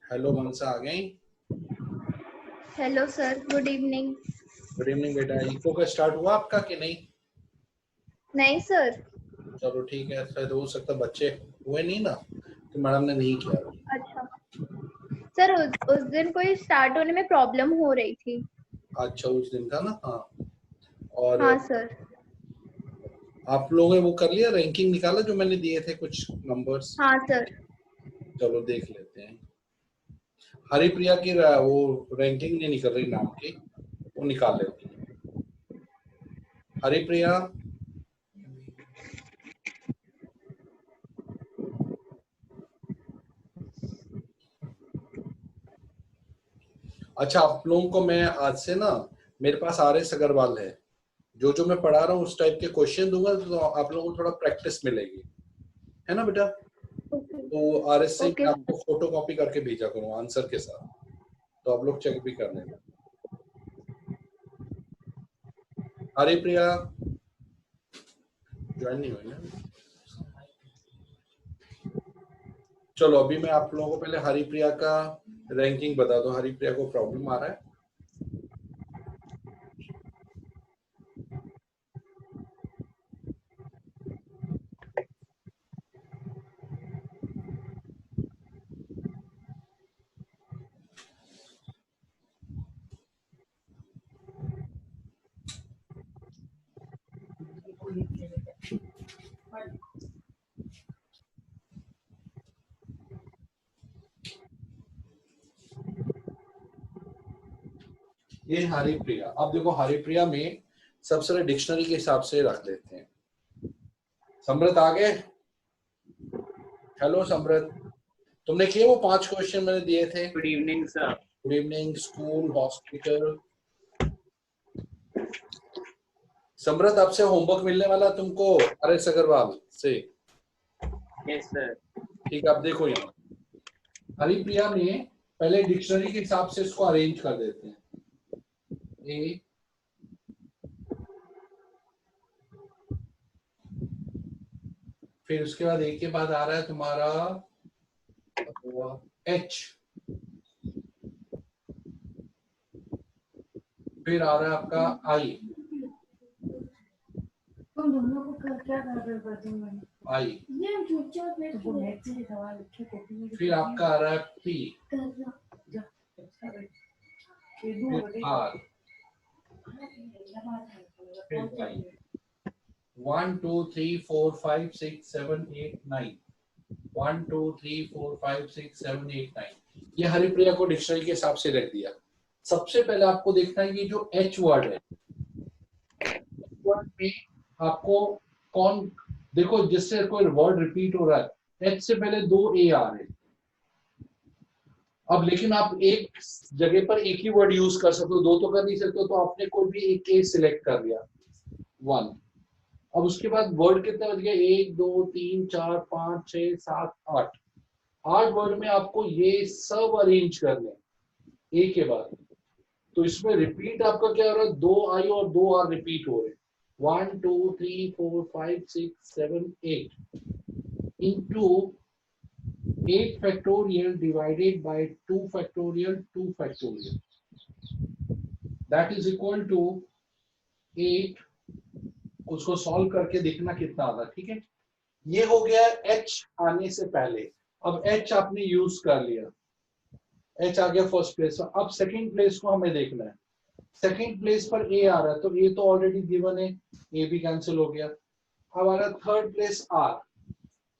Hello मनसा आ गई। Hello sir, good evening. Good evening बेटा। Eco का स्टार्ट हुआ आपका कि नहीं? नहीं सर। चलो ठीक है, शायद हो सकता बच्चे हुए नहीं ना, तो मैडम ने नहीं किया अभी। अच्छा सर, उस दिन कोई स्टार्ट होने में प्रॉब्लम हो रही थी। अच्छा उस दिन का ना, हाँ। और हाँ सर। आप लोगों ने वो कर लिया, रैंकिंग निकाला जो मैंने दिए थे कुछ नंबर्स? हाँ सर। चलो देख लेते हैं। हरिप्रिया की वो रैंकिंग नहीं निकल रही नाम की, वो निकाल लेते हैं। हरिप्रिया, अच्छा आप लोगों को मैं आज से ना, मेरे पास आर एस अग्रवाल है, जो जो मैं पढ़ा रहा हूँ उस टाइप के क्वेश्चन दूंगा, तो आप लोगों को थोड़ा प्रैक्टिस मिलेगी, है ना बेटा? ओके। तो आरएस से ओके मैं सर। आपको फोटो कॉपी करके भेजा करूँ आंसर के साथ, तो आप लोग चेक भी कर लेना। हरिप्रिया ज्वाइन नहीं हुई ना? चलो अभी मैं आप लोगों को पहले हरिप्रिया का रैंकिंग बता दूं। हरिप्रिया को प्रॉब्लम आ रहा है। ये हरिप्रिया, अब देखो हरिप्रिया में सबसे पहले डिक्शनरी के हिसाब से रख लेते हैं। समृत आ गए? हेलो समृत, तुमने किए वो 5 क्वेश्चन मैंने दिए थे? Good evening sir. Good evening. School, hospital. Samrit आपसे होमवर्क मिलने वाला तुमको आरएस अग्रवाल से। Yes sir. ठीक है, आप देखो यहाँ हरिप्रिया में पहले डिक्शनरी के हिसाब से इसको अरेंज कर देते हैं। ए, फिर उसके बाद ए के बाद आ रहा है तुम्हारा एच, फिर आ रहा है आपका आई। तुम दोनों को क्या कर दूंगा आई, ये चुपचाप बैठ तो नेट से सवाल लिखे कॉपी फिर आपका आ रहा है पी, कर जा ये दो फिर आर, फिर आई। 1 2 3 4 5 6 7 8 9। 1 2 3 4 5 6 7 8 9। ये हरिप्रिया को डिक्शनरी के हिसाब से रख दिया। सबसे पहले आपको देखना है ये जो एच वर्ड है, वर्ड में आपको कौन, देखो जिससे कोई वर्ड रिपीट हो रहा है, एच से पहले 2 ए आ रहे हैं। अब लेकिन आप एक जगह पर एक ही वर्ड यूज कर सकते हो, दो तो कर नहीं सकते हो, तो आपने कोई भी एक ए सिलेक्ट कर लिया, 1। अब उसके बाद वर्ड कितने बच गए? 1 2 3 4 5 6 7 8। 8 वर्ड में आपको ये सब अरेंज करने ए के बाद। तो इसमें रिपीट आपका क्या हो रहा है? 2 आई और 2 आर रिपीट हो रहे हैं। 1 2 3 4 5 6 7 8 into 8 factorial divided by 2 factorial 2 factorial, that is equal to 8। उसको सॉल्व करके देखना कितना आता है, ठीक है? ये हो गया एच आने से पहले। अब एच आपने यूज कर लिया, एच आ गया फर्स्ट प्लेस पर। अब सेकंड प्लेस को हमें देखना है। सेकंड प्लेस पर ए आ रहा है, तो ए तो ऑलरेडी गिवन है, ए भी कैंसिल हो गया। अब आ रहा third place R.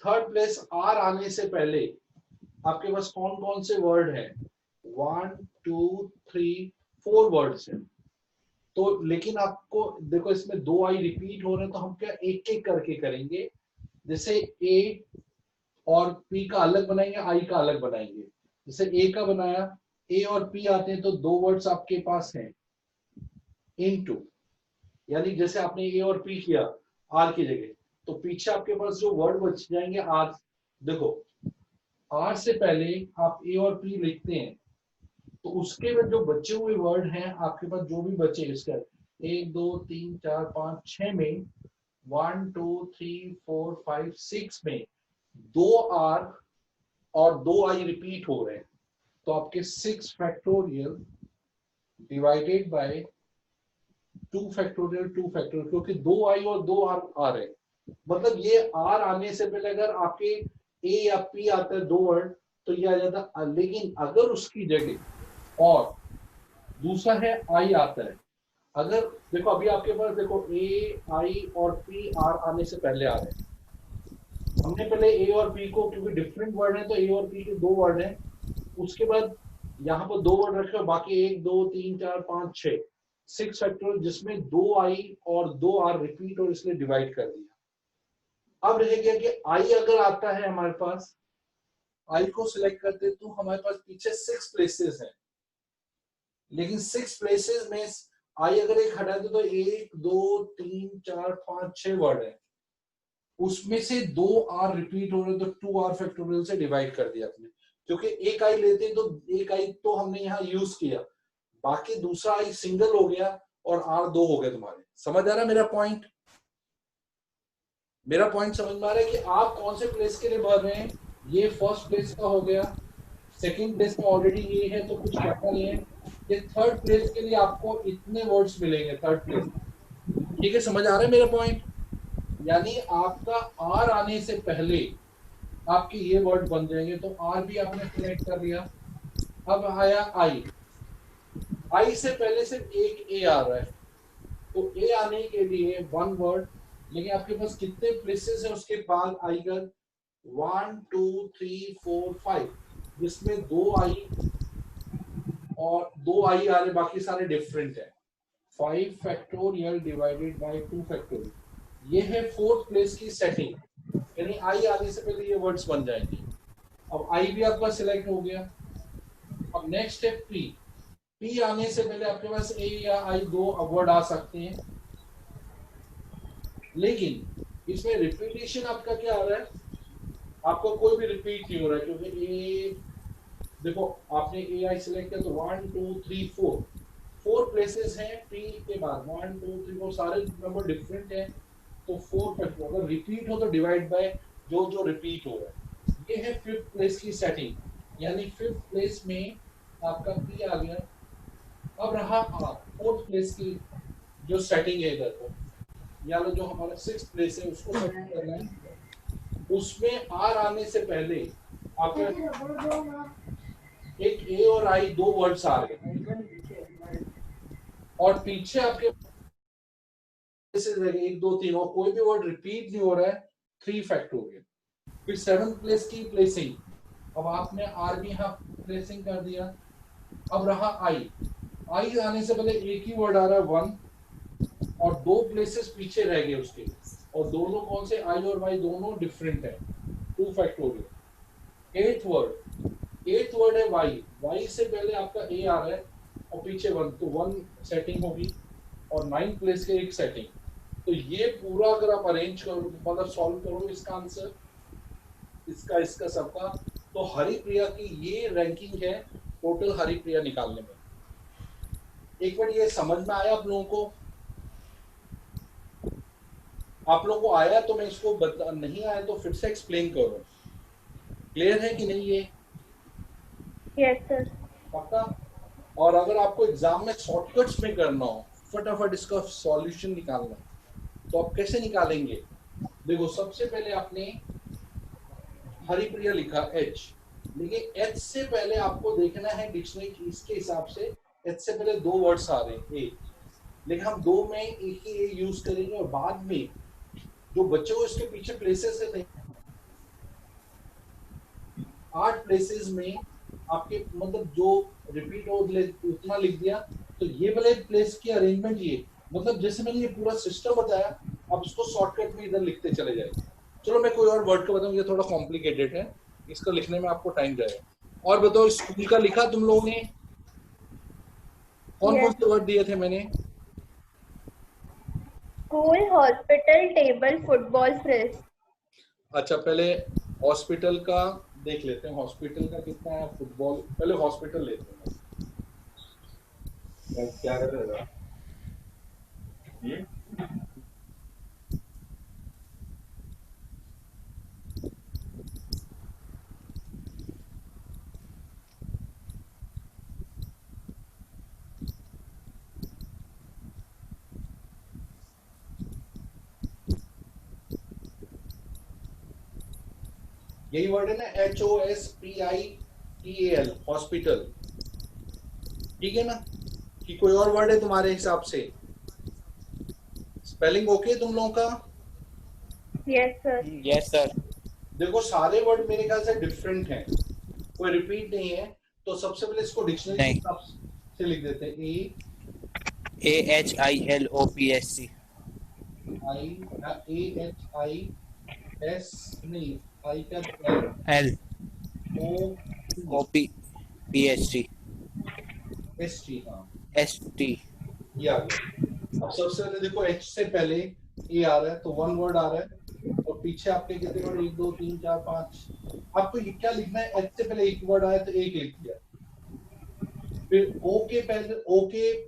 Third place R आने से पहले आपके पास कौन कौन से वर्ड है? 1 2 3 4 वर्ड्स हैं। तो लेकिन आपको देखो इसमें 2 आई रिपीट हो रहे हैं, तो हम क्या एक एक करके करेंगे। जैसे ए और पी का अलग बनाएंगे, आई का अलग बनाएंगे। जैसे ए का बनाया, ए और पी आते हैं तो 2 वर्ड्स आपके पास हैं, इनटू, यानी जैसे आपने ए और पी किया आर की जगह, तो पीछे आपके पास जो वर्ड बच जाएंगे आर। देखो आर से पहले आप ए और पी लिखते हैं, तो उसके बाद जो बचे हुए वर्ड हैं आपके पास, जो भी बचे इसका 1 2 3 4 5 6 में, 1 2 3 4 5 6 में 2 आर और 2 आई रिपीट हो रहे हैं। तो आपके 6 फैक्टोरियल डिवाइडेड बाय 2 फैक्टोरियल क्योंकि 2i और 2r आ रहे हैं, मतलब ये r आने से पहले अगर आपके a या p आता है 2 वर्ड तो ये आ जाता, लेकिन अगर उसकी जगह और दूसरा है i आता है, अगर देखो अभी आपके पास देखो a i और p r आने से पहले आ रहे हैं, हमने पहले a और p को, क्योंकि डिफरेंट वर्ड है तो a और p के 2 वर्ड हैं, उसके बाद यहाँ पर 2 वर्ड रखे, बाकी 1 2 3 4 5 6 6 फैक्टोरियल जिसमें 2i और 2r रिपीट और इसलिए डिवाइड कर दिया। अब रह गया कि i अगर आता है हमारे पास, i को सिलेक्ट करते तो हमारे पास पीछे 6 प्लेसेस हैं, लेकिन 6 प्लेसेस में i अगर एक हटा दे तो 1 2 3 4 5 6 वर्ड है, उसमें से 2r रिपीट हो रहे तो 2r फैक्टोरियल से डिवाइड कर दिया आपने, क्योंकि एक i लेते तो एक i तो हमने यहाँ यूज किया, बाकी दूसरा i सिंगल हो गया और r 2 हो गए तुम्हारे। समझ आ रहा है मेरा पॉइंट? मेरा पॉइंट समझ में आ रहा है कि आप कौन से प्लेस के लिए भर रहे हैं। ये फर्स्ट प्लेस का हो गया, सेकंड प्लेस में ऑलरेडी ये है तो कुछ करना नहीं है, ये थर्ड प्लेस के लिए आपको इतने वर्ड्स मिलेंगे थर्ड प्लेस। ठीक है, समझ आ रहा है मेरा पॉइंट? यानी आपका r आने से पहले आपके ये वर्ड बन जाएंगे, तो r भी आपने सिलेक्ट कर लिया। अब आया i से पहले सिर्फ एक a आ रहा है, तो a आने के लिए 1 वर्ड, लेकिन आपके पास कितने प्लेसेस है उसके बाद आएगा 1 2 3 4 5, जिसमें 2i और 2i आ रहे, बाकी सारे डिफरेंट है। 5 फैक्टोरियल डिवाइडेड बाय 2 फैक्टोरियल, ये है फोर्थ प्लेस की सेटिंग, यानी i आने से पहले ये वर्ड्स बन जाएंगे। अब i भी आपका सिलेक्ट हो गया। अब नेक्स्ट है p आने से पहले आपके पास a या i 2 वर्ड आ सकते हैं, लेकिन इसमें रिपीटेशन आपका क्या आ रहा है, आपको कोई भी रिपीट नहीं हो रहा है, क्योंकि a देखो आपने a i सिलेक्ट किया तो 1 2 3 4 प्लेसेस हैं p के बाद, 1 2 3 4 सारे नंबर डिफरेंट हैं, तो 4 फैक्टर अगर रिपीट हो तो डिवाइड बाय जो जो रिपीट हो रहा है। ये है फिफ्थ प्लेस की सेटिंग, यानी फिफ्थ प्लेस में आपका p आ गया। अब रहा r, फोर्थ प्लेस की जो सेटिंग है इधर को, या जो हमारा सिक्स्थ प्लेस है उसको सेट करना है, उसमें r आने से पहले आपके एक a और i 2 वर्ड्स आ रहे हैं, और पीछे आपके 1 2 3 और कोई भी वर्ड रिपीट नहीं हो रहा है, 3 फैक्टोरियल। फिर 7th प्लेस की प्लेसिंग, अब आपने r भी यहाँ प्लेसिंग कर दिया। अब रहा i आने से पहले एक ही वर्ड आ रहा है 1, और 2 प्लेसेस पीछे रह गए उसके, और दोनों कौन से, i और y दोनों डिफरेंट है, 2 फैक्टोरियल। 8th वर्ड है y से पहले आपका a आ रहा है और पीछे 1, तो 1 सेटिंग होगी, और 9th प्लेस के एक सेटिंग। तो ये पूरा अगर आप अरेंज करो, मतलब सॉल्व करो इसका आंसर, इसका सबका, तो हरिप्रिया की ये रैंकिंग है टोटल हरिप्रिया निकालने में। एक बार ये समझ में आया आप लोगों को? आप लोगों को आया तो मैं इसको बता, नहीं आया तो फिर से एक्सप्लेन करो। क्लियर है कि नहीं ये? Yes sir. पक्का? और अगर आपको एग्जाम में शॉर्टकट्स में करना हो, फटाफट इसका सॉल्यूशन निकालना, तो आप कैसे निकालेंगे? देखो सबसे पहले आपने हरिप्रिया लिखा h, लेकिन h से पहले आपको देखना है डिक्शनरी की, इसके हिसाब से h से पहले 2 वर्ड्स आ रहे हैं, लेकिन हम 2 में एक ही a यूज करेंगे, और बाद में जो बच्चे को इसके पीछे प्लेसेस है 8 प्लेसेस में आपके, मतलब जो रिपीट हो उतना लिख दिया, तो ये वाले प्लेस की अरेंजमेंट, ये मतलब जैसे मैंने ये पूरा सिस्टम बताया, आप इसको शॉर्टकट में इधर लिखते चले जाएंगे। चलो मैं कोई और वर्ड का बताऊं, ये थोड़ा कॉम्प्लिकेटेड है, इसको लिखने में आपको टाइम जाएगा। और बताओ स्कूल का लिखा तुम लोगों ने? कौन कौन से वर्ड दिए थे मैंने? School, hospital, table, football, fridge. अच्छा पहले हॉस्पिटल का देख लेते हैं, हॉस्पिटल का कितना है, फुटबॉल, पहले हॉस्पिटल लेते हैं। क्या कर रहे हो? यही वर्ड है ना, HOSPITAL, हॉस्पिटल। ठीक है ना, कि कोई और वर्ड है तुम्हारे हिसाब से? स्पेलिंग ओके तुम लोगों का? Yes sir. Yes sir. देखो सारे वर्ड मेरे ख्याल से डिफरेंट हैं, कोई रिपीट नहीं है, तो सबसे पहले इसको डिक्शनरी के नहीं। हिसाब से लिख देते हैं। AHILOPSC। AHIS नहीं, आई का L O OP PHT ST, हाँ ST। ये आ गया। अब सबसे पहले देखो H से पहले A आ रहा है तो वन वर्ड आ रहा है, और पीछे आपके कितने वर्ड? 1 2 3 4 5। आपको ये क्या लिखना है? H से पहले एक वर्ड आया तो एक लिख दिया। फिर O के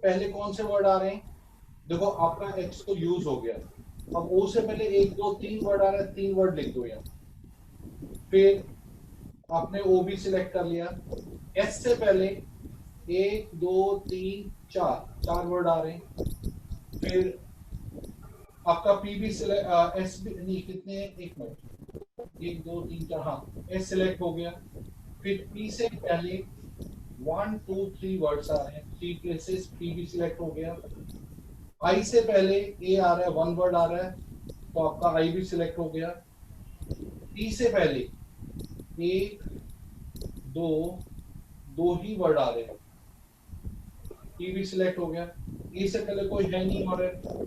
पहले कौन से वर्ड आ रहे हैं? देखो आपका H तो यूज हो गया, अब O से पहले 1 2 3 वर्ड आ रहा है, 3 वर्ड लिख दो यहाँ। फिर आपने O भी सिलेक्ट कर लिया। S से पहले 1 2 3 4 वर्ड आ रहे हैं। फिर आपका P भी सिलेक्ट, S भी नहीं, कितने? 1 मिनट, 1 2 3 4, हाँ S सिलेक्ट हो गया। फिर P से पहले 1 2 3 वर्ड्स आ रहे हैं, 3 प्लेसेस, P भी सिलेक्ट हो गया। I से पहले A आ रहा है, 1 वर्ड आ रहा है, तो आपका I भी सिलेक्ट हो गया। T से पहले 1 2 ही वर्ड आ रहे हैं, T भी सिलेक्ट हो गया। E से पहले कोई है नहीं और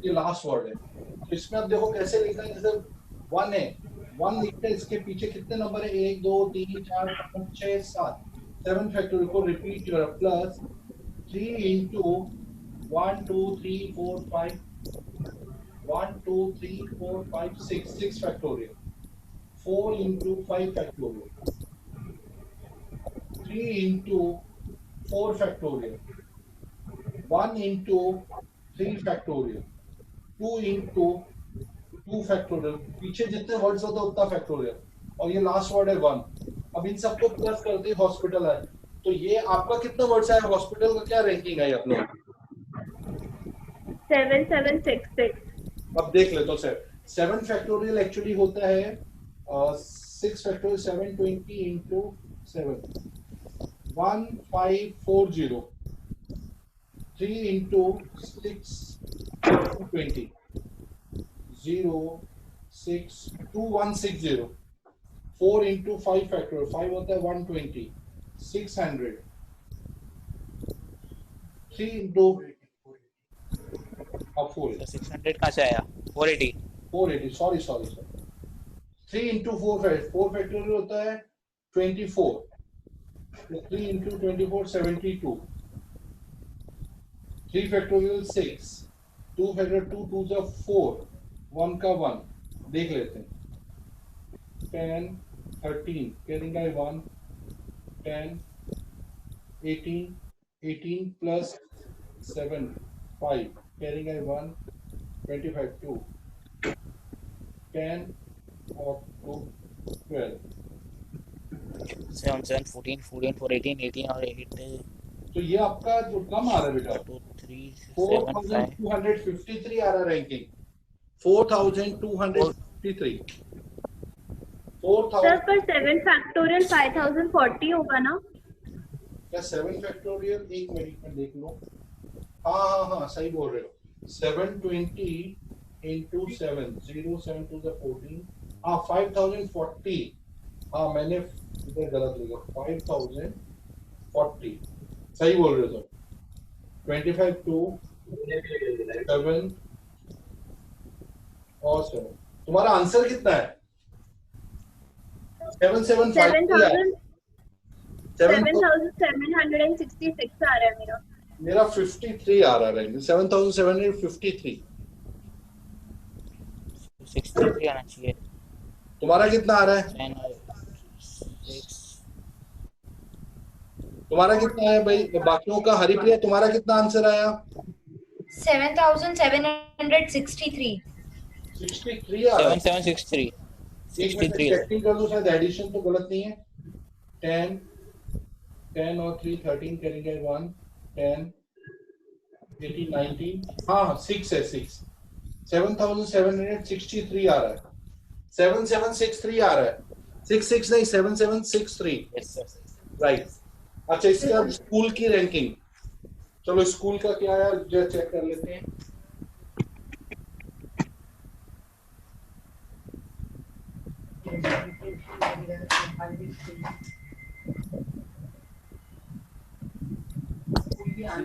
ये लास्ट वर्ड है, तो इसमें अब देखो कैसे लिखना है। जैसे 1 है, 1 लिखते हैं, इसके पीछे कितने नंबर है? 1 2 3 4 5 6 7, 7 फैक्टोरियल को repeat your plus 3 into 1 2 3 4 5 1 2 3 4 5 6 factorial, 4 into 5 factorial, 3 into 4 factorial, 1 into 3 factorial, 2 into 2 factorial, पीछे जितने वर्ड्स होते हैं उतना फैक्टोरियल, और ये लास्ट वर्ड है 1। अब इन सबको प्लस करते हैं, हॉस्पिटल है, तो ये आपका कितना वर्ड्स है? हॉस्पिटल का क्या रैंकिंग है आप लोग? 7766। अब देख ले तो सर, 7 फैक्टोरियल एक्चुअली होता है 6 factorial, 720 into 7 1540, 3 into 6 20 0 6 2160, 4 into 5 factorial, 5 होता है 120, 600, 3 into 4 600 कहाँ से आया? 480। 480, सॉरी 3 into 4 फैक्टोरियल होता है 24, 3 into 24 72, 3 फैक्टोरियल 6, 2 फैक्टोरियल 2 2 जा 4, 1 का 1, देख लेते हैं। 10 13 carrying bye 1, 10 18 18 plus 7 5 carrying by 1, 25 2, 10 और 2 12, 7 7 14 14 4 18 18 और 8 तो ये आपका जो कम आ रहा है बेटा 2 3 7 5 4253 आ रहा है रैंकिंग, 4253। सर पर 7 फैक्टोरियल 5040 होगा ना? क्या 7 फैक्टोरियल? एक मिनट में देख लो, हाँ सही बोल रहे हो। 720 into 7 0 7 2 the 14, हाँ 5040, हाँ मैंने इधर गलत लिखा, 5040 सही बोल रहे हो। 25 2 7 और 7, तुम्हारा आंसर कितना है? 7766 आ रहा है मेरा। मेरा 53 आ रहा है, 7753। 63 आना चाहिए। तुम्हारा कितना आ रहा है? 10 और 6 तुम्हारा कितना है भाई? बाकियों का हरिप्रिया तुम्हारा कितना आंसर आया? 7763। 63 आ रहा है। 7763 एक मिनट 63 चेकिंग कर लो, शायद एडिशन तो गलत नहीं है। 10 और 3 13 करेंगे 1 10 18 19, हाँ 6 है 6, 7763 आ रहा है, 7763 आ रहा है। 6 नहीं 7763 Yes, sir. राइट। अच्छा इसके बाद स्कूल की रैंकिंग, चलो स्कूल का क्या है जो चेक कर लेते हैं।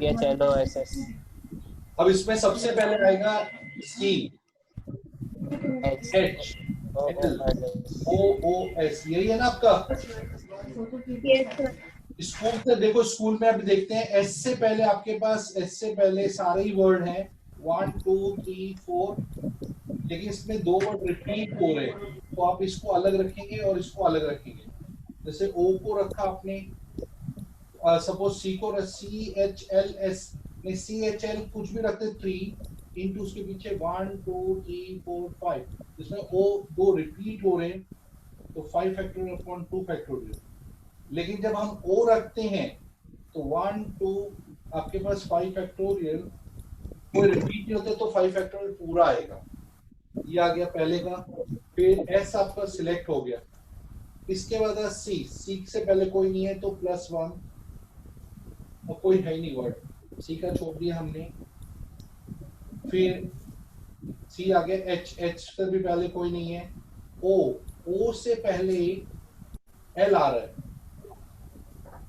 CHLOSS अब इसमें सबसे पहले आएगा सी H एच OOLS. ओ ओ एस, यही है ना आपका। Yes, sir. स्कूल से देखो, स्कूल में अब देखते हैं एस से पहले आपके पास, एस से पहले सारे ही वर्ड हैं 1 2 3 4, लेकिन इसमें दो वर्ड रिपीट हो रहे हैं, तो आप इसको अलग रखेंगे और इसको अलग रखेंगे। जैसे ओ को रखा आपने, सपोज सी को CHLS ने CHL कुछ भी रखते 3 इंटू उसके पीछे 1 2 3 4 5, इसमें ओ दो रिपीट हो रहे हैं तो 5 फैक्टोरियल अपॉन 2 फैक्टोरियल। लेकिन जब हम ओ रखते हैं तो 1 2 आपके पास 5 फैक्टोरियल, कोई रिपीट नहीं होते तो 5 फैक्टोरियल पूरा आएगा। ये आ गया पहले का। फिर एस आपका सिलेक्ट हो गया, इसके बाद सी, सी से पहले कोई नहीं है तो +1, और कोई है ही नहीं वर्ड, सी का छोड़ दिया हमने। फिर सी आ गया, एच, एच से भी पहले कोई नहीं है। ओ, ओ से पहले एल आ रहा है,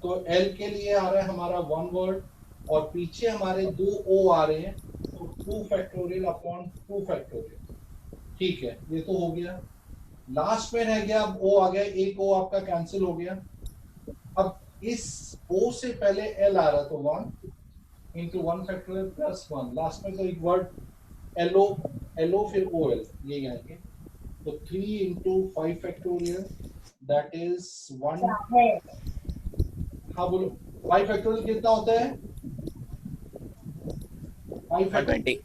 तो एल के लिए आ रहा है हमारा 1 वर्ड, और पीछे हमारे 2 ओ आ रहे हैं, तो 2 फैक्टोरियल अपॉन 2 फैक्टोरियल। ठीक है, ये तो हो गया। लास्ट में रह गया, अब ओ आ गया, एक ओ आपका कैंसिल हो गया। अब इस ओ से पहले एल आ रहा तो 1 इंटू 1 फैक्टोरियल +1, लास्ट में तो एक वर्ड एलओ, एलओ फिर ओ एल, ये आएंगे तो 3 इंटू 5 फैक्टोरियल दैट इज 1। हाँ बोलो, 5 फैक्टोरियल कितना होता है? 5 फैक्टोरियल 120.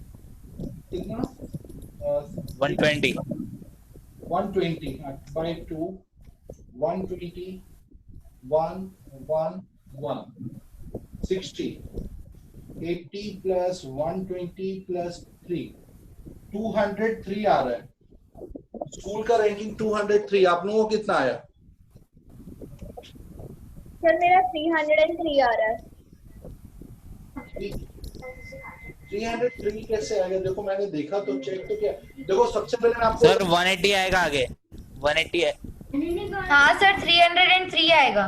कितना? 120. 120 by 2, 120, 1 1 1 60, 80 plus 120 plus 3, 203 आ रहा है। स्कूल का रैंकिंग 203, आप लोगों को कितना आया? सर मेरा 303 आ रहा है। 303 कैसे आएगा? देखो मैंने देखा तो चेक तो किया, देखो सबसे पहले मैं आपको सर 180 आएगा आगे. 180 है. हाँ सर 303 आएगा.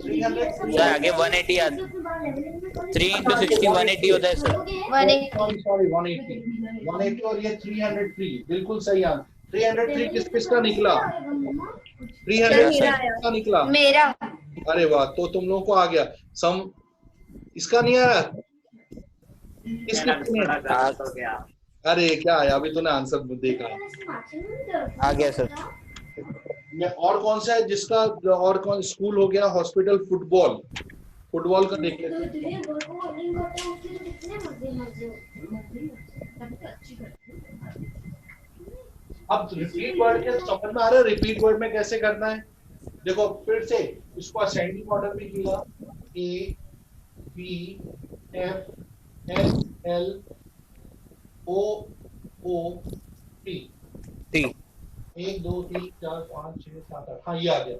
303 सर आगे 180 आता. 3 into 60 180 होता है सर. 180. सॉरी 180 और ये 303 बिल्कुल सही आंसर। 303 किसका निकला? 303 किसका निकला? मेरा. अरे वाह, तो तुम लोगों को आ गया सम, इसका नहीं आया? मेरा भी थोड़ा गलत हो गया। अरे क्या आया? अभी तूने आंसर देखा। आ गया सर. और कौन सा है जिसका, और कौन? स्कूल हो गया, हॉस्पिटल, फुटबॉल, फुटबॉल का देख लेते हैं। अब रिपीट वर्ड के समझ में आ रहा है, रिपीट वर्ड में कैसे करना है? देखो फिर से इसको असेंडिंग ऑर्डर में किया, A B F S L O O T, 1 2 3 4 5 6 7 8, हाँ ये आ गया।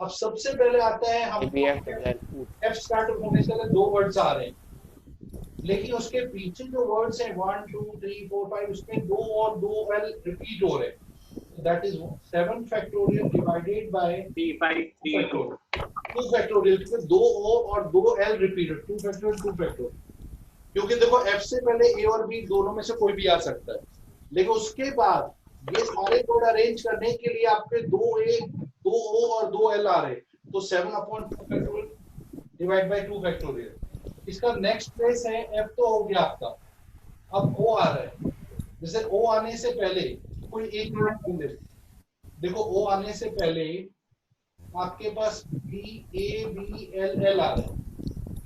अब सबसे पहले आता है हम एफ स्टार्ट होने से पहले 2 वर्ड्स आ रहे हैं, लेकिन उसके पीछे जो वर्ड्स हैं 1 2 3 4 5 उसमें 2 और 2 एल रिपीट हो रहे हैं, that is 7 factorial divided by 3 5 3 2 2 factorial, क्योंकि 2 ओ और 2 एल रिपीटेड, 2 फैक्टोरियल 2 फैक्टोरियल। क्योंकि देखो एफ से पहले ए और बी दोनों में से कोई भी आ सकता है, लेकिन उसके बाद ये सारे कोड अरेंज करने के लिए आपके 2 ए 2 ओ और 2 एल आ रहे, तो 7/2 फैक्टोरियल डिवाइड बाय 2 फैक्टोरियल। इसका नेक्स्ट प्लेस है एफ, तो हो गया आपका। अब ओ आ रहा है, जैसे ओ आने से पहले कोई एक मिनट, देखो ओ आने से पहले आपके पास B A B L L आ रहा है,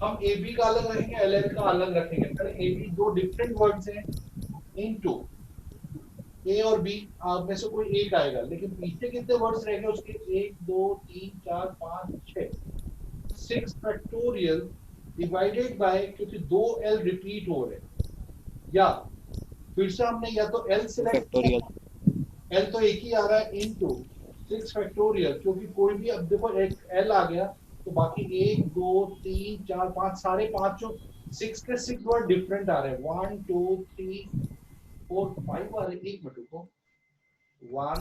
हम ए बी का अलग रखेंगे, एल एल का अलग रखेंगे। पहले ए बी 2 डिफरेंट वर्ड्स हैं, इनटू ए और बी आप में से कोई एक आएगा, लेकिन पीछे कितने वर्ड्स रहेंगे उसके? 1 2 3 4 5 6 6 फैक्टोरियल डिवाइडेड बाय, क्योंकि 2 एल रिपीट हो रहे हैं, या फिर से हमने या तो एल सिलेक्ट, एल तो एक ही आ रहा है, इनटू 6 फैक्टोरियल, क्योंकि कोई भी, अब देखो एक एल आ गया तो बाकी 1 2 3 4 5 सारे पांचों 6 के 6 वर्ड डिफरेंट आ रहे हैं। 1 2 3 4 5 आ रहे हैं। एक मिनट रुको, 1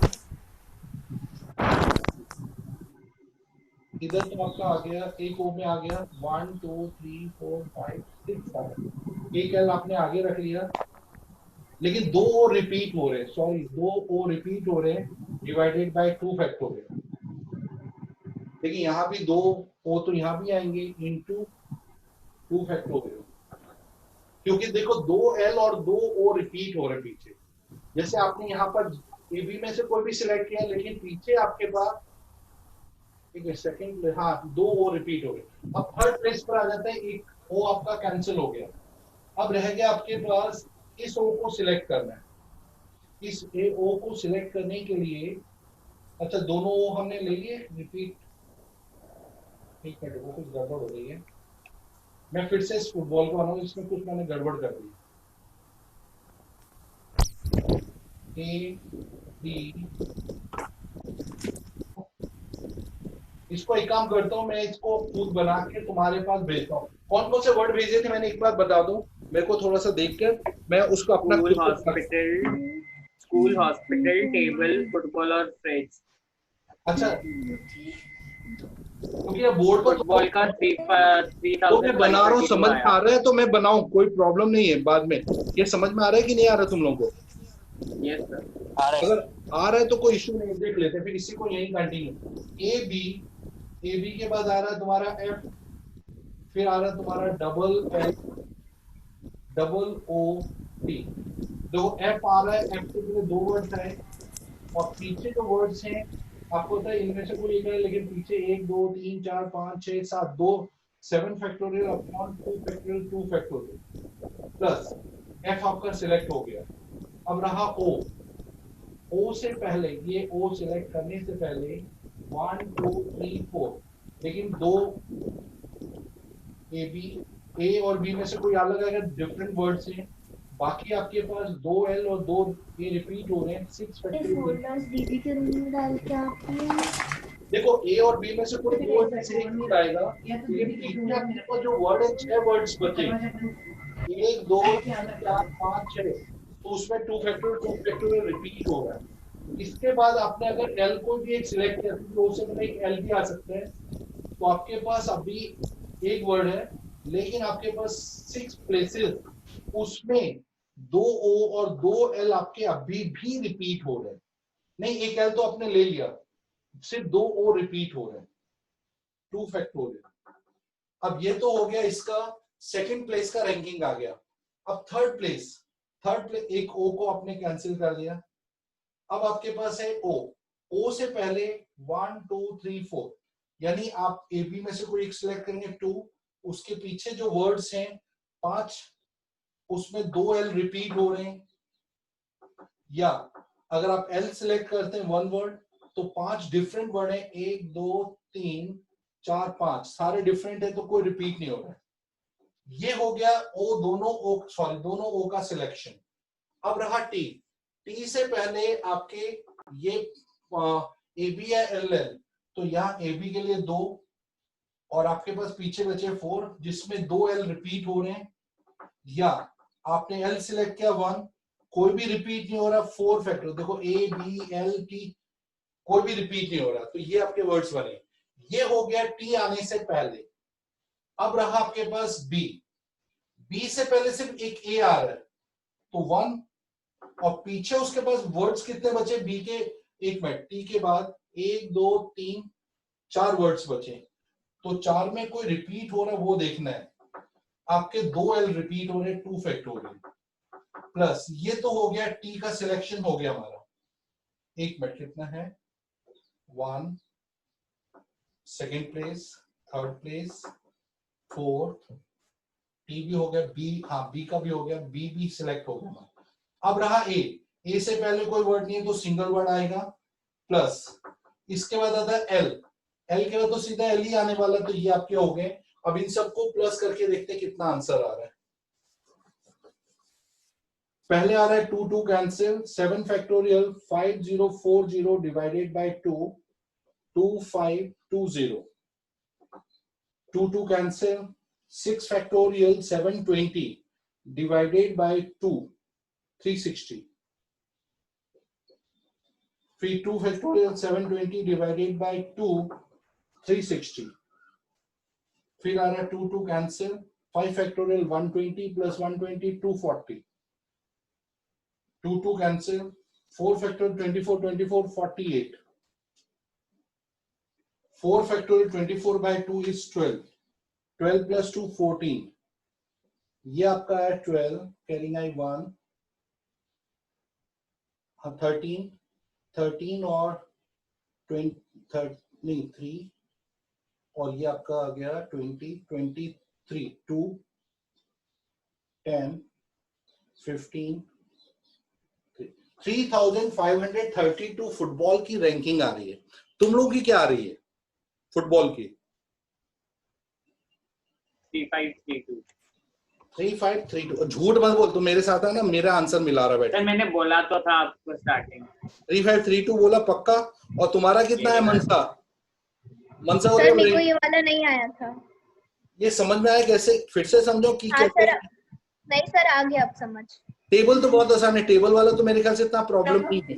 इधर तो आपका आ गया, एक ओ में आ गया 1 2 3 4 5 6 आ गया। एक एल आपने आगे रख लिया, लेकिन दो ओ रिपीट हो रहे हैं, सॉरी दो ओ रिपीट हो रहे हैं डिवाइडेड बाय 2 फैक्टोरियल। लेकिन यहाँ भी दो ओ तो यहाँ भी आएंगे इनटू 2 फैक्टोरियल, क्योंकि देखो दो एल और दो ओ रिपीट हो रहे पीछे। जैसे आपने यहाँ पर ए बी में से कोई भी सिलेक्ट किया, लेकिन पीछे आपके पास एक सेकंड, हाँ दो ओ रिपीट हो गए। अब थर्ड प्लेस पर आ जाता है, एक ओ आपका कैंसिल हो गया। अब रह गया आपके पास इस ओ को सिलेक्ट करना है। इस ए ओ को सिलेक्ट करने के लिए, अच्छा दोनों ओ हमने ले लिए रिपीट। एक मिनट, वो कुछ गड़बड़ हो रही है, मैं फिर से इस फुटबॉल को बनाऊं, इसमें कुछ मैंने गड़बड़ कर दी। ए बी, इसको एक काम करता हूँ, मैं इसको खुद बना के तुम्हारे पास भेजता हूँ। कौन कौन से वर्ड भेजे थे मैंने एक बार बता दूं, मेरे को थोड़ा सा देख कर मैं उसको अपना स्कूल हॉस्पिटल टेबल फुटबॉल और फ्रिज। अच्छा, क्योंकि ये बोर्ड पर फुटबॉल का 3000 तो मैं बना रहा हूँ, समझ में आ रहा है तो मैं बनाऊं, कोई प्रॉब्लम नहीं है। बाद में ये समझ में आ रहा है कि नहीं आ रहा तुम लोगों को? यस सर, अगर आ रहा है तो कोई इश्यू नहीं, देख लेते फिर इसी को यही कंटिन्यू। ए बी के बाद आ रहा है तुम्हारा एफ, फिर आ रहा है तुम्हारा double L double O T. देखो एफ आ रहा है, एफ के लिए दो वर्ड्स है और पीछे जो वर्ड्स हैं आपको पता है इनमें से कोई एक है, लेकिन पीछे 1 2 3 4 5 6 7 2 7 factorial upon 2 factorial 2 factorial plus F आपका सिलेक्ट हो गया। अब रहा ओ से पहले, ये ओ सिलेक्ट करने से पहले 1 2 3 4, लेकिन दो ए और बी में से कोई अलग आएगा, डिफरेंट वर्ड्स हैं। बाकी आपके पास दो एल और दो ए रिपीट हो रहे हैं। 6 फैक्टोरियल दीदी के रूम में डाल के आपने, देखो ए और बी में से कोई दो में से एक नहीं आएगा, लेकिन पीछे आपके पास जो वर्ड है 6 वर्ड्स बचे, 1 2 3 4 5 6, तो उसमें 2 फैक्टोरियल रिपीट हो रहा है। इसके बाद आपने अगर एल को भी एक सिलेक्ट किया तो उससे में एक एल भी आ सकते हैं, तो आपके पास अभी एक वर्ड है, लेकिन आपके पास 6 प्लेसेस, उसमें दो ओ और दो एल आपके अभी भी रिपीट हो रहे हैं। नहीं, एक एल तो आपने ले लिया, सिर्फ दो ओ रिपीट हो रहे हैं, 2 फैक्टोरियल। अब ये तो हो गया इसका सेकंड प्लेस का रैंकिंग आ गया। अब थर्ड प्लेस एक ओ को आपने कैंसिल कर दिया। अब आपके पास है ओ से पहले 1 2 3 4, यानी आप ए बी में से कोई एक सिलेक्ट करेंगे 2, उसके पीछे जो वर्ड्स हैं 5, उसमें दो एल रिपीट हो रहे हैं। या अगर आप एल सिलेक्ट करते हैं 1 वर्ड, तो 5 डिफरेंट वर्ड है, 1 2 3 4 5 सारे डिफरेंट है, तो कोई रिपीट नहीं हो रहा है। ये हो गया दोनों ओ का सिलेक्शन। अब रहा टी से पहले आपके ये ए बी या एल एल, तो यहाँ ए बी के लिए 2 और आपके पास पीछे बचे 4, जिसमें 2 एल रिपीट हो रहे हैं। या आपने एल सिलेक्ट किया 1, कोई भी रिपीट नहीं हो रहा, 4 फैक्टर, देखो ए बी एल टी कोई भी रिपीट नहीं हो रहा, तो ये आपके वर्ड्स बने। ये हो गया टी आने से पहले। अब रहा आपके पास बी से पहले सिर्फ एक ए आ रहा है, तो 1, और पीछे उसके पास वर्ड्स कितने बचे बी के, एक मिनट, टी के बाद 1 2 3 4 वर्ड्स बचे, तो 4 में कोई रिपीट हो रहा है वो देखना है। आपके 2 एल रिपीट हो रहे, 2 फैक्टोरियल प्लस ये तो हो गया, टी का सिलेक्शन हो गया हमारा। एक मिनट, कितना है 1 second place, third place, fourth, T भी हो गया, बी, हाँ बी का भी हो गया, बी भी सिलेक्ट हो गया। अब रहा ए से पहले कोई वर्ड नहीं है तो सिंगल वर्ड आएगा, प्लस इसके बाद आता है एल के बाद तो सीधा एल ही आने वाला, तो ये आपके हो गए। अब इन सबको प्लस करके देखते हैं कितना आंसर आ रहा है। पहले आ रहा है 2 2 cancel, 7 factorial 5040 divided by 2 2520, 2 2 cancel, 6 factorial 720 divided by 2 360, फिर 2 फैक्टोरियल 720 divided by 2 360, फिर आ रहा है 2 2 cancel, 5 factorial 120 plus 120 240, 2 2 cancel, 4 factorial 24 24 48, 4 factorial 24 by 2 is 12, 12 plus 2 14, ये आपका है 12 कैरिंग आई 1, 13 13 और 20 नहीं 3, और ये आपका आ गया 20 23 2 10 15 3532 फुटबॉल की रैंकिंग आ रही है। तुम लोगों की क्या आ रही है फुटबॉल की? 3532। 3532। झूठ मत बोल, तुम मेरे साथ है ना, मेरा आंसर मिला रहा बेटा। सर मैंने बोला तो था आपको स्टार्टिंग 3532 बोला पक्का। और तुम्हारा कितना है मनसा? मनसा सर मेरे को ये वाला नहीं आया था। ये समझ में आया कैसे? फिर से समझो कि हाँ कैसे? सर, नहीं सर आ गया अब समझ। टेबल तो बहुत आसान है, टेबल वाला तो मेरे ख्याल से इतना प्रॉब्लम नहीं है।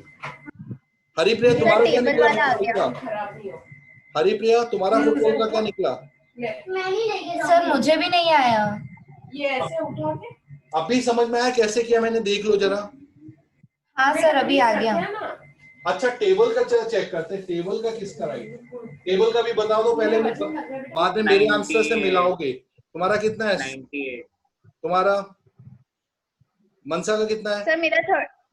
हरिप्रिया तुम्हारा क्या टेबल निकला? वाला आ गया। हरिप्रिया तुम्हारा फुटबॉल का क्या निकला? सर मुझे भी नहीं आया। ये ऐसे उठा के अभी समझ में आया कैसे किया मैंने? देख लो जरा। हाँ सर अभी आ गया। अच्छा टेबल का चलो चेक करते हैं, टेबल का किसका राइट? टेबल का भी बता दो पहले, बाद में मेरे आंसर से मिलाओगे। तुम्हारा कितना है? 98। तुम्हारा मनसा का कितना है? सर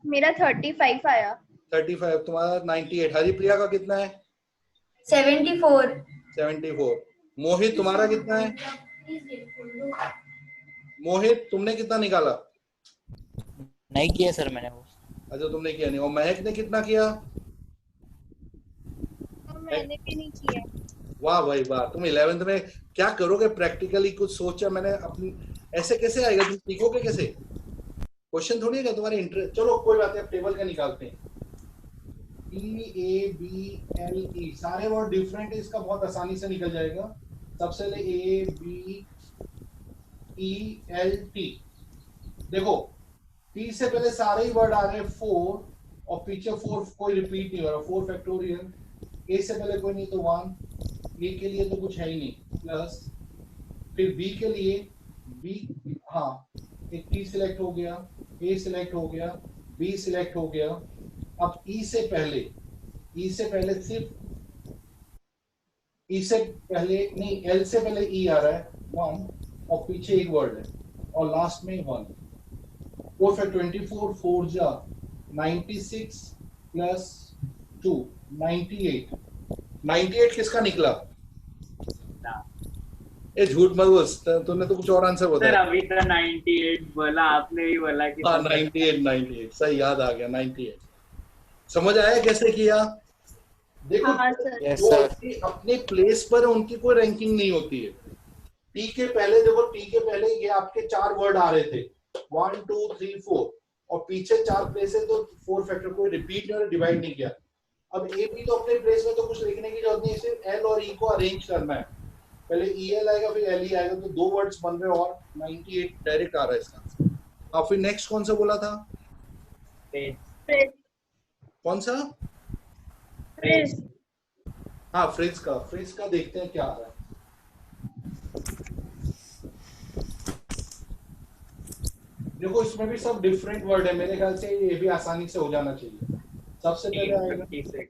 मेरा 35 आया। 35। तुम्हारा 98। हरिप्रिया का कितना है? 74। 74। मोहित तुम्हारा कितना है? मोहित तुमने कितना निकाला? नहीं किया सर मैंने वो। अच्छा तुमने किया नहीं। और महक ने कितना किया? मैंने भी नहीं किया। वाह भाई वाह, तुम 11th में क्या करोगे? प्रैक्टिकली कुछ सोचा मैंने अपनी? ऐसे कैसे आएगा? तुम सीखोगे कैसे? क्वेश्चन थोड़ी है तुम्हारे इंटरेस्ट। चलो कोई बात नहीं, अब टेबल का निकालते हैं। EABLE सारे वर्ड डिफरेंट है, इसका बहुत आसानी से निकल जाएगा। सबसे पहले ABELT। देखो T से पहले सारे ही वर्ड आ रहे हैं 4 और पीछे 4 कोई रिपीट नहीं हो रहा। 4 फैक्टोरियल। A से पहले कोई नहीं तो 1, A के लिए तो कुछ है ही नहीं प्लस, फिर B के लिए B, हाँ एक T सिलेक्ट हो गया, A सिलेक्ट हो गया, B सिलेक्ट हो गया। अब E से पहले सिर्फ E से पहले नहीं, L से पहले E आ रहा है 1 और पीछे एक वर्ड है और लास्ट में 1। 4 फैक्टर 24 4 जा 96 प्लस 2 98। 98 किसका निकला? ए झूठ मत बोल, तुमने तो कुछ और आंसर सर बताया। अभी तो 98 बोला, आपने भी बोला कि हाँ 98 सही याद आ गया। 98 समझ आया कैसे किया? देखो हाँ सर। यस जो सर। अपने प्लेस पर उनकी कोई रैंकिंग नहीं होती है। टी के पहले देखो, टी के पहले ये आपके 4 वर्ड आ रहे थे 1 2 3 4 और पीछे 4 प्लेस है तो 4 फैक्टर कोई रिपीट नहीं और डिवाइड नहीं किया। अब ए बी तो अपने प्लेस में तो कुछ लिखने की जरूरत नहीं, सिर्फ एल और ई को अरेंज करना है। पहले ई एल आएगा फिर एल ई आएगा, तो 2 वर्ड्स बन रहे और 98 डायरेक्ट आ रहा है इसका आंसर। अब फिर नेक्स्ट कौन सा बोला था? फ्रिज। कौन सा? फ्रिज। हाँ फ्रिज का देखते हैं क्या आ रहा है। देखो इसमें भी सब डिफरेंट वर्ड है, मेरे ख्याल से ये भी आसानी से हो जाना चाहिए। सबसे पहले आएगा 56।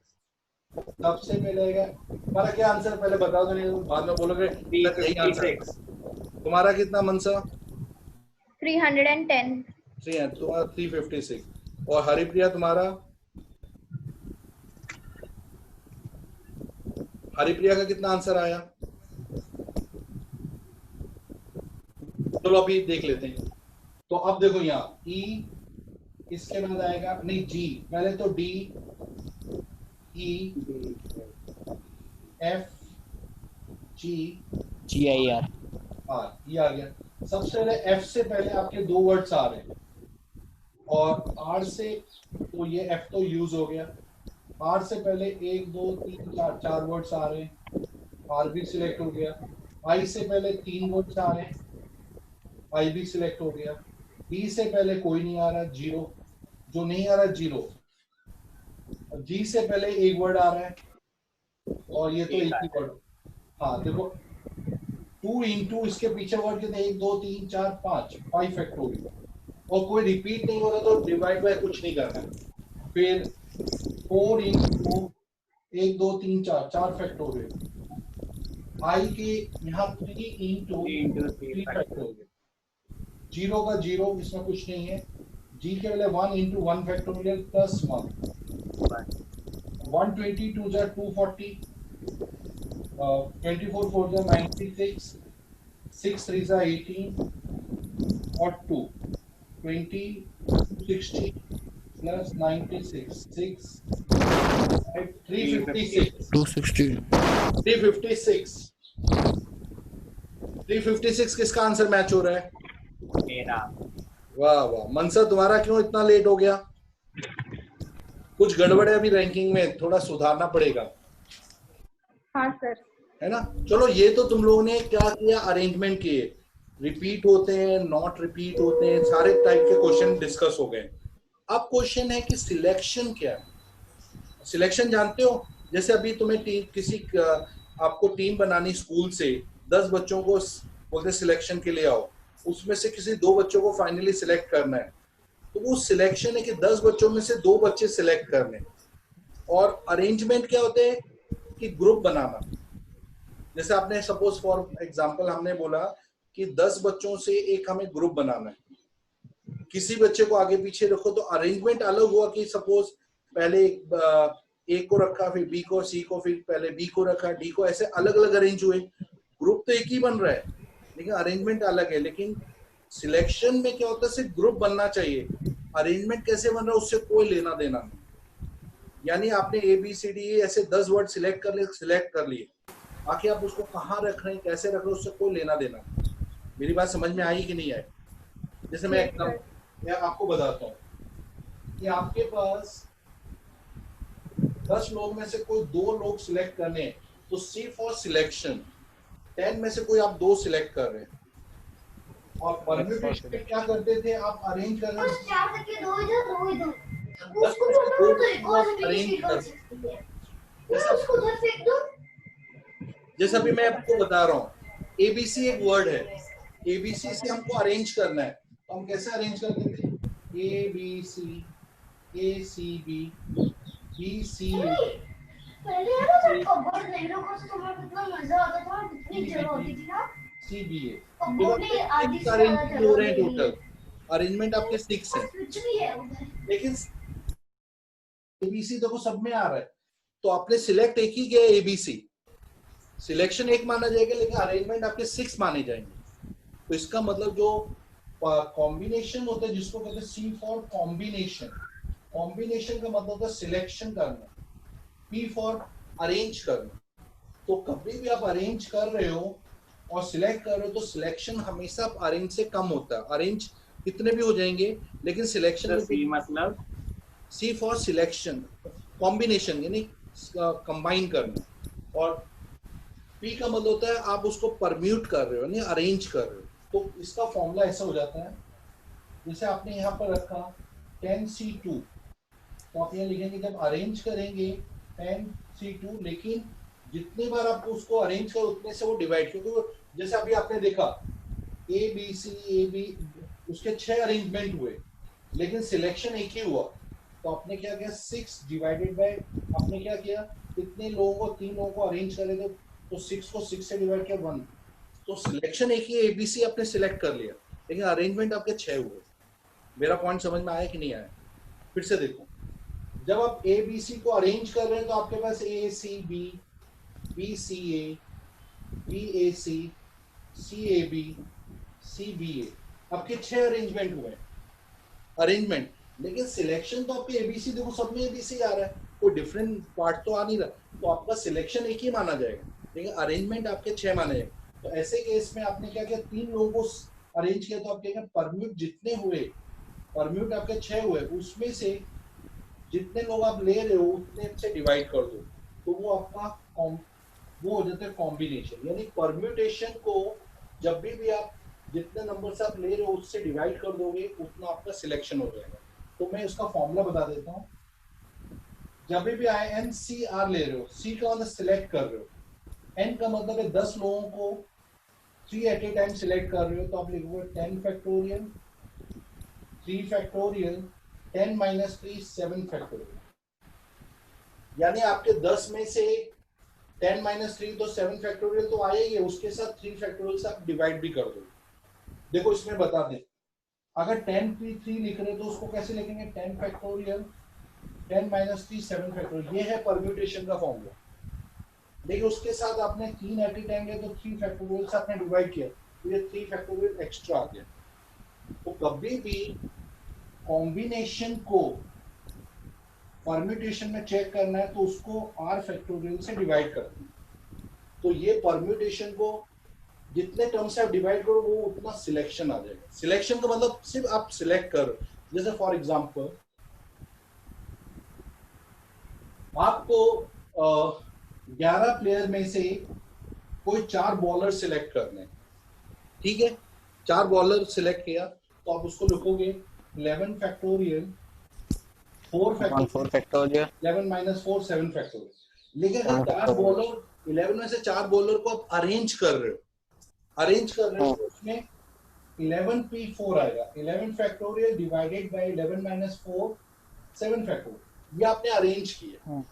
सबसे पहले आएगा तुम्हारा क्या आंसर? पहले बता दो, नहीं बाद में बोलोगे सही आंसर। तुम्हारा कितना मनसा? 310। 3 है तुम्हारा 356। और हरिप्रिया तुम्हारा? हरिप्रिया का कितना आंसर आया? चलो अभी देख लेते हैं। तो अब देखो यहाँ E, इसके बाद आएगा नहीं G, पहले तो D E F G GIR। R, ये आ गया। सबसे पहले F से पहले आपके 2 वर्ड्स आ रहे हैं, और आर से तो ये एफ तो यूज हो गया। आर से पहले 1 2 3 4 4 वर्ड्स आ रहे हैं, आर भी सिलेक्ट हो गया। आई से पहले 3 वर्ड्स आ रहे हैं, आई भी सिलेक्ट हो गया। ई से पहले कोई नहीं आ रहा, 0, जो नहीं आ रहा 0। जी से पहले एक वर्ड आ रहा है और ये तो एक ही वर्ड। हाँ देखो 2 into इसके पीछे वर्ड कितने, 1 2 3 4 5 फैक्टोरियल, और कोई रिपीट नहीं हो रहा तो डिवाइड बाय कुछ नहीं करना है। फिर 4 into 1 2 3 4 फैक्टोरियल। आई के यहाँ 3 into 3 फैक्टोरियल। 0 का 0, इसमें कुछ नहीं है। जी के पहले 1 into 1 फैक्टोरियल प्लस 1। 122 जा 240, 24 4 जा 96, 6 3 जा 18 और 2 20 60 plus 96 6 356 260 356 किसका आंसर मैच हो रहा है? मेरा। वाह वाह मनसा, तुम्हारा क्यों इतना लेट हो गया? कुछ गड़बड़ है अभी रैंकिंग में, थोड़ा सुधारना पड़ेगा। हाँ सर। है ना? चलो ये तो तुम लोगों ने क्या किया, अरेंजमेंट किए, रिपीट होते हैं, नॉट रिपीट होते हैं, सारे टाइप के क्वेश्चन डिस्कस हो गए। अब क्वेश्चन है कि सिलेक्शन क्या है। सिलेक्शन जानते हो? जैसे अभी तुम्हें किसी आपको टीम बनानी स्कूल से, 10 बच्चों को बोलते सिलेक्शन के लिए आओ, उसमें से किसी 2 बच्चों को फाइनली सिलेक्ट करना है, तो वो सिलेक्शन है कि 10 बच्चों में से 2 बच्चे सिलेक्ट करने। और अरेंजमेंट क्या होते हैं कि ग्रुप बनाना। जैसे आपने सपोज फॉर एग्जांपल हमने बोला कि 10 बच्चों से एक हमें ग्रुप बनाना है, किसी बच्चे को आगे पीछे रखो तो अरेंजमेंट अलग हुआ कि सपोज पहले ए को रखा, फिर बी को, सी को, फिर पहले बी को रखा, डी को, ऐसे अलग अलग अरेंज हुए। ग्रुप तो एक ही बन रहा है लेकिन अरेंजमेंट अलग है। लेकिन सिलेक्शन में क्या होता है, सिर्फ ग्रुप बनना चाहिए, अरेंजमेंट कैसे बन रहा है उससे कोई लेना देना नहीं। यानी आपने ए बी सी डी ऐसे 10 वर्ड सिलेक्ट कर लिए, बाकी आप उसको कहाँ रख रहे हैं, कैसे रख रहे हैं, उससे कोई लेना देना नहीं। मेरी बात समझ में आई कि नहीं आई? जैसे मैं आपको बताता हूँ कि आपके पास 10 लोग में से कोई 2 लोग सिलेक्ट करने हैं, तो सी फॉर सिलेक्शन 10 में से कोई आप 2 सिलेक्ट कर रहे हैं। और परम्यूटेशन में क्या करते थे, आप अरेंज कर रहे हैं, जैसा भी मैं आपको बता रहा हूँ, एबीसी एक वर्ड है, एबीसी से हमको अरेंज करना है, तो हम कैसे अरेंज करते थे, A B C, A C B, B C, C B A. Total arrangement आपके 6 है, लेकिन एबीसी देखो सब में आ रहा है, तो आपने सिलेक्ट एक ही किया एबीसी, सिलेक्शन एक माना जाएगा लेकिन अरेंजमेंट आपके 6 माने जाएंगे। तो इसका मतलब जो कॉम्बिनेशन होता है जिसको कहते हैं सी फॉर कॉम्बिनेशन, कॉम्बिनेशन का मतलब होता है सिलेक्शन करना, पी फॉर अरेंज करना। तो कभी भी आप अरेंज कर रहे हो और सिलेक्ट कर रहे हो तो सिलेक्शन हमेशा अरेंज से कम होता है। अरेंज कितने भी हो जाएंगे लेकिन सिलेक्शन, सी मतलब सी फॉर सिलेक्शन, कॉम्बिनेशन यानी कंबाइन करना, और पी का मतलब होता है आप उसको परम्यूट कर रहे हो यानी अरेंज कर रहे हो। तो इसका फॉर्मूला ऐसा हो जाता है, जैसे आपने यहाँ पर रखा 10C2, तो आप यहाँ लिखेंगे जब अरेंज करेंगे 10C2, लेकिन जितने बार आप उसको अरेंज करो उतने से वो डिवाइड, क्योंकि जैसे अभी आपने देखा ए बी सी, ए बी, उसके 6 अरेंजमेंट हुए लेकिन सिलेक्शन एक ही हुआ, तो आपने क्या किया 6 डिवाइडेड बाय, आपने क्या किया, इतने लोगों को 3 लोगों को अरेंज करे थे तो 6 को 6 से डिवाइड किया 1, तो सिलेक्शन एक ही एबीसी आपने सिलेक्ट कर लिया लेकिन अरेंजमेंट आपके 6 हुए। मेरा पॉइंट समझ में आया कि नहीं आया? फिर से देखो, जब आप ए बी सी को अरेंज कर रहे हैं तो आपके पास A C B, B C A, B A C, C A B, C B A, आपके 6 अरेंजमेंट हुए अरेंजमेंट, लेकिन सिलेक्शन तो आपके एबीसी देखो सब में एबीसी आ रहा है, कोई डिफरेंट पार्ट तो आ नहीं रहा, तो आपका सिलेक्शन एक ही माना जाएगा लेकिन अरेंजमेंट आपके 6 माने जाएंगे। तो ऐसे केस में आपने क्या किया, 3 लोगों को अरेंज किया तो आप कहेंगे परम्यूट जितने हुए परम्यूट आपके 6 हुए, उसमें से जितने लोग आप ले रहे हो उतने से डिवाइड कर दो, तो वो आपका वो हो जाता है कॉम्बिनेशन। यानी परम्यूटेशन को जब भी आप जितने नंबर से आप ले रहे हो उससे डिवाइड कर दोगे उतना आपका सिलेक्शन हो जाएगा। तो मैं उसका फॉर्मूला बता देता हूँ। जब भी INCR ले रहे हो, C का मतलब सिलेक्ट कर रहे हो, N का मतलब है 10 लोगों को 3 एट ए टाइम सिलेक्ट कर रहे हो, तो आप लिखोगे 10 फैक्टोरियल 3 फैक्टोरियल 10 माइनस 3 7 फैक्टोरियल। यानी आपके 10 में से 10 माइनस 3 तो 7 फैक्टोरियल तो आया ही है, उसके साथ 3 फैक्टोरियल से आप डिवाइड भी कर दो। देखो इसमें बता दें, अगर 10 3 लिख रहे हो तो उसको कैसे लिखेंगे 10 फैक्टोरियल 10 माइनस 3 7 फैक्टोरियल। ये है परम्यूटेशन का फॉर्मूला। देखिए उसके साथ आपने 3 एट ए टाइम लिया तो 3 फैक्टोरियल से आपने डिवाइड किया, तो ये 3 फैक्टोरियल एक्स्ट्रा आ गया। तो कभी भी कॉम्बिनेशन को परम्यूटेशन में चेक करना है तो उसको R फैक्टोरियल से डिवाइड करते हैं। तो ये परम्यूटेशन को जितने टर्म से आप डिवाइड करो वो उतना सिलेक्शन आ जाएगा। सिलेक्शन का मतलब सिर्फ आप सिलेक्ट करो। जैसे फॉर एग्जांपल आपको 11 प्लेयर में से कोई 4 बॉलर सिलेक्ट करने, ठीक है, 4 बॉलर सिलेक्ट किया तो आप उसको लिखोगे 11 फैक्टोरियल 4 फैक्टोरियल 11 माइनस 4 7 फैक्टोरियल। लेकिन अगर 4 बॉलर 11 में से 4 बॉलर को आप अरेंज कर रहे हो तो उसमें 11p4 आएगा। 11 factorial divided by 11 minus 4 7 factorial. ये आपने अरेंज किया,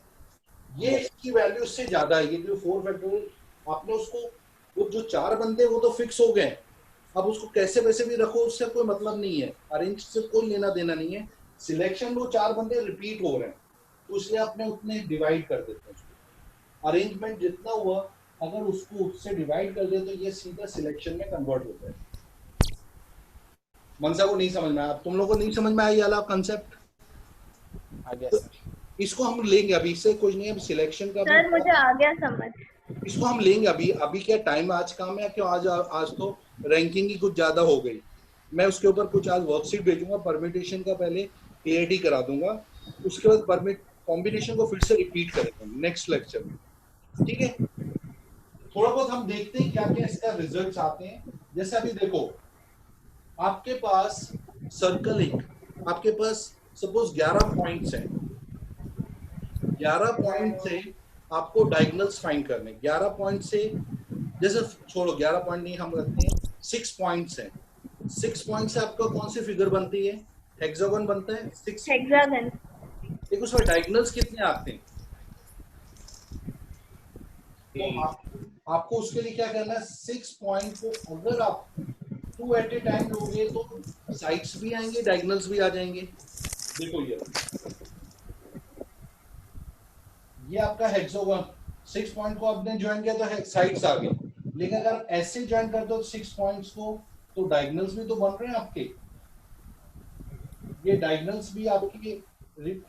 ये इसकी वैल्यू इससे ज्यादा है क्योंकि 4 फैक्टोरियल आपने उसको, वो जो 4 बंदे वो तो फिक्स हो गए, अब उसको कैसे वैसे भी रखो उससे कोई मतलब नहीं है, अरेंज से कोई लेना देना नहीं है। सिलेक्शन वो 4 बंदे रिपीट हो रहे हैं तो इसलिए आपने उतने डिवाइड कर देते हैं उसको। अरेंजमेंट जितना हुआ अगर उसको उससे डिवाइड कर दे तो ये सीधा सिलेक्शन में कन्वर्ट होता है। मनसा को नहीं समझ में आया? तुम लोगों को नहीं समझ में आई वाला कंसेप्ट? तो इसको हम लेंगे अभी, इससे कुछ नहीं है, सिलेक्शन का सर मुझे आ गया समझ। इसको हम लेंगे अभी क्या टाइम आज काम है क्यों, आज तो रैंकिंग ही कुछ ज्यादा हो गई। मैं उसके ऊपर कुछ आज वर्कशीट भेजूंगा, परम्यूटेशन का पहले क्लियरिटी करा दूंगा, उसके बाद कॉम्बिनेशन को फिर से रिपीट करेंगे नेक्स्ट लेक्चर में, ठीक है। थोड़ा बहुत हम देखते हैं क्या क्या इसका रिजल्ट्स आते हैं। जैसे अभी देखो आपके पास सर्कलिंग, आपके पास सपोज 11 पॉइंट्स हैं, 11 पॉइंट से आपको डायगोनल्स फाइंड करने। 11 पॉइंट से जैसे छोड़ो 11 पॉइंट नहीं, हम रखते हैं 6 पॉइंट्स हैं। 6 पॉइंट से आपका कौन सी फिगर बनती है? हेक्सागन बनता है। 6 हेक्सागन। देखो उसमें डायगोनल्स कितने आते हैं, तो आपको उसके लिए क्या करना है, 6 पॉइंट को अगर आप 2 एट ए टाइम लोगे तो साइड्स भी आएंगे डायगोनल्स भी आ जाएंगे। देखो ये आपका हेक्सागन, 6 पॉइंट को आपने ज्वाइन किया तो साइड्स आ गए। लेकिन अगर ऐसे ज्वाइन कर दो 6 पॉइंट्स को तो डायगोनल्स भी तो बन रहे हैं आपके, ये डायगोनल्स भी आपके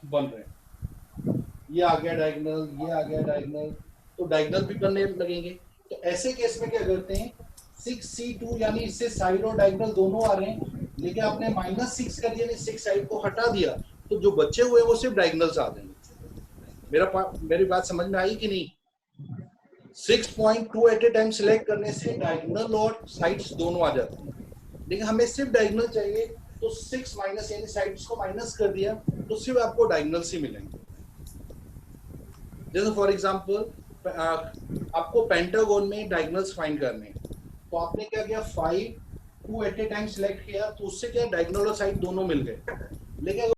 बन रहे हैं। ये आ गया डायगोनल, ये आ गया डायगोनल, तो डायगोनल भी बनने लगेंगे। तो ऐसे केस में क्या करते हैं, 6C2 यानी इससे साइड और डायगोनल दोनों आ रहे हैं, लेकिन आपने -6 कर दिया, 6 साइड को हटा दिया तो जो बचे हुए वो सिर्फ डायगोनल्स आ जाएंगे। मेरी बात समझ में आई कि नहीं? 6 point 2 at a time select करने से डायगोनल और साइड्स दोनों आ जाते हैं, लेकिन हमें सिर्फ डायगोनल चाहिए तो 6 माइनस यानी साइड्स को माइनस कर दिया तो सिर्फ आपको डायगोनल्स ही मिलेंगे। जैसे फॉर एग्जांपल आपको पेंटागन में डायगोनल्स फाइंड करने, तो आपने क्या किया 5 2 एट ए टाइम सिलेक्ट किया तो उससे क्या डायगोनल और साइड दोनों मिल गए। लेकिन